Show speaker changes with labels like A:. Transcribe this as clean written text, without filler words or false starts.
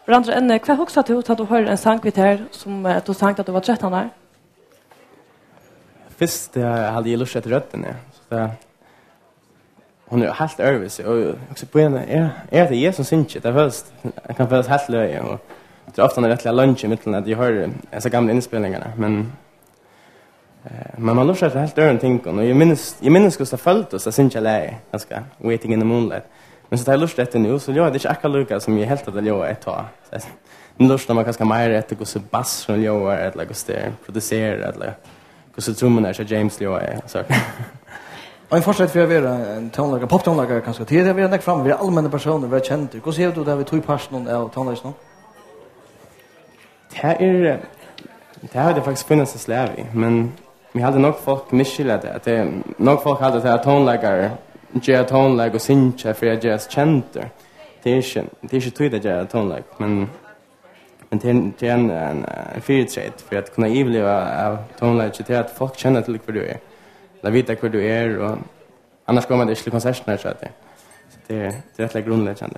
A: Brandre, hva husker du at du hører en sangkvitter som du sang at du var 13 år?
B: Først hadde jeg lyst til røtten, ja. Hon är helt nervös och också på en det Jesus inte det först jag kan føles helt löje och det är ofta när det är lunch i mitten att jag hör så gamla inspelningarna men man lust att helt örn tänka och jag minns hur det följt oss att inte läge ganska waiting in the moonlight men så tar jag lust att nu så jag det är inte Lukas som är helt att jag är ta så nu lust man ganska mer rätt att gå så bass från jag är att lägga ster producera eller hur så trummorna är James Leo är så
C: Och en fortsätt för att vara en tonlager, poptonlager kanske. Till det vi har näkt fram, vi är allmänna personer, vi är kända. Hur ser du det vi tog passionen av tonlager?
B: Det är det faktiskt funnits släv i, men vi hade nog folk missgillat att det nog folk hade det här tonlager, ge tonlager och synka för att göra känt. Det är inte tog det göra tonlager, men det är en fyrträtt för att kunna ivliva av tonlager till att folk känner till vad du är. La vita hur du är och annars kommer det till konserterna så att det är rätt grundläggande.